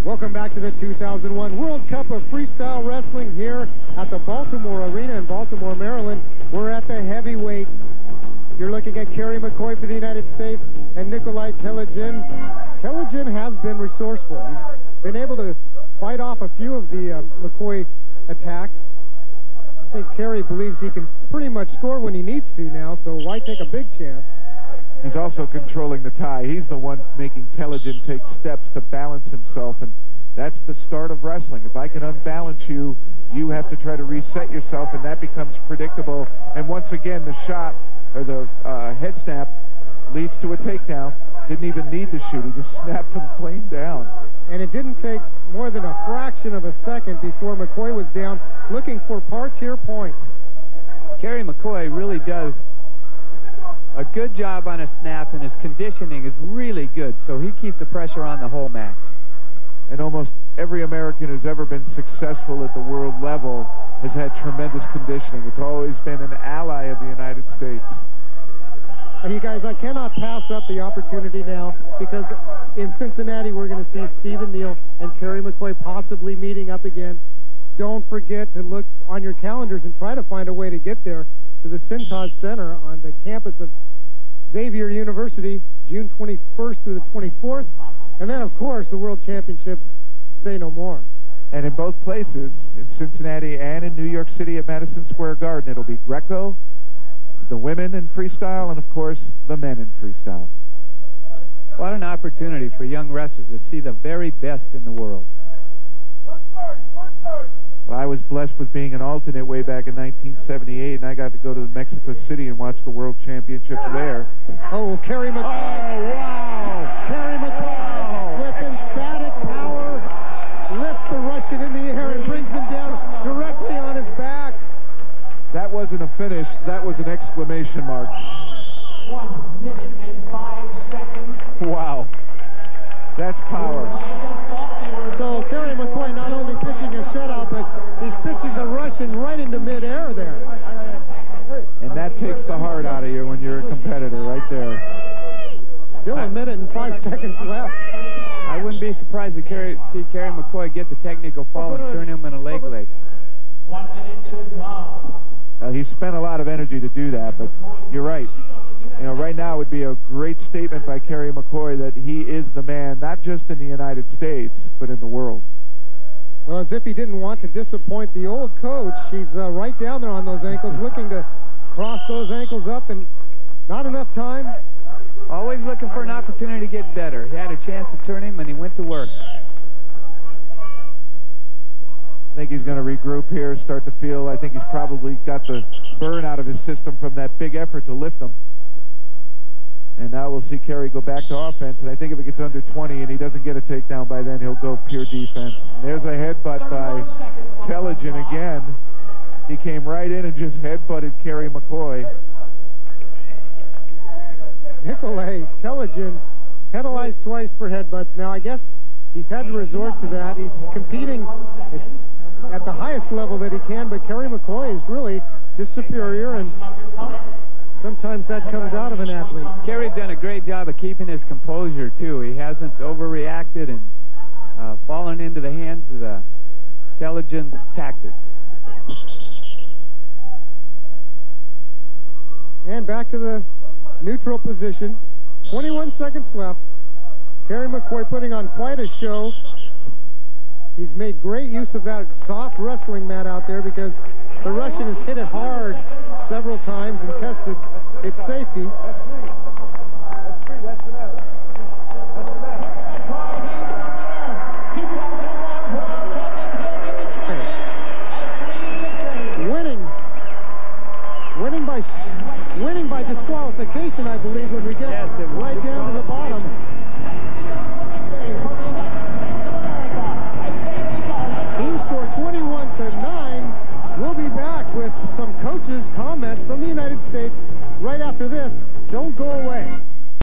Welcome back to the 2001 World Cup of Freestyle Wrestling here at the Baltimore Arena in Baltimore, Maryland. We're at the heavyweights. You're looking at Kerry McCoy for the United States and Nikolai Telegin. Telegin has been resourceful. He's been able to fight off a few of the McCoy attacks. I think Kerry believes he can pretty much score when he needs to now, so why take a big chance? He's also controlling the tie. He's the one making Telegin take steps to balance himself, and that's the start of wrestling. If I can unbalance you, you have to try to reset yourself, and that becomes predictable. And once again, the shot, or the head snap, leads to a takedown. Didn't even need to shoot. He just snapped him plain down. And it didn't take more than a fraction of a second before McCoy was down, looking for par-tier points. Kerry McCoy really does a good job on a snap, and his conditioning is really good, so he keeps the pressure on the whole match. And almost every American who's ever been successful at the world level has had tremendous conditioning. It's always been an ally of the United States. You guys, I cannot pass up the opportunity now, because in Cincinnati we're going to see Stephen Neal and Kerry McCoy possibly meeting up again. Don't forget to look on your calendars and try to find a way to get there to the Cintas Center on the campus of Xavier University, June 21st through the 24th. And then, of course, the World Championships, say no more. And in both places, in Cincinnati and in New York City at Madison Square Garden, it'll be Greco, the women in freestyle, and, of course, the men in freestyle. What an opportunity for young wrestlers to see the very best in the world. Well, I was blessed with being an alternate way back in 1978, and I got to go to Mexico City and watch the World Championships there. Oh, Kerry McCoy. Oh, wow! Kerry McCoy with emphatic power lifts the Russian in the air and brings him down directly on his back. That wasn't a finish. That was an exclamation mark. 1 minute and 5 seconds. Wow. That's power. So Kerry McCoy not only pitching a shutout, but he's pitching the Russian right into midair there. And that takes the heart out of you when you're a competitor right there. Still a minute and 5 seconds left. I wouldn't be surprised to see Kerry McCoy get the technical fall and turn him in a leg lace. 1 minute to go. He spent a lot of energy to do that, but you're right. You know, right now would be a great statement by Kerry McCoy that he is the man, not just in the United States, but in the world. Well, as if he didn't want to disappoint the old coach, he's right down there on those ankles, looking to cross those ankles up, and not enough time. Always looking for an opportunity to get better. He had a chance to turn him, and he went to work. I think he's going to regroup here, start to feel, I think he's probably got the burn out of his system from that big effort to lift him. And now we'll see Kerry go back to offense, and I think if it gets under 20 and he doesn't get a takedown by then, he'll go pure defense. And there's a headbutt by Telegin again. He came right in and just headbutted Kerry McCoy. Nikolai Telegin penalized twice for headbutts. Now, I guess he's had to resort to that. He's competing at the highest level that he can, but Kerry McCoy is really just superior, and sometimes that comes out of an athlete. Kerry's done a great job of keeping his composure, too. He hasn't overreacted and fallen into the hands of the Telegin's tactics. And back to the neutral position. 21 seconds left. Kerry McCoy putting on quite a show. He's made great use of that soft wrestling mat out there, because the Russian has hit it hard several times and tested its safety. Winning by disqualification, I believe, when we get right down to the bottom. Team score 21-9. We'll be back with some coaches' comments from the United States right after this. Don't go away.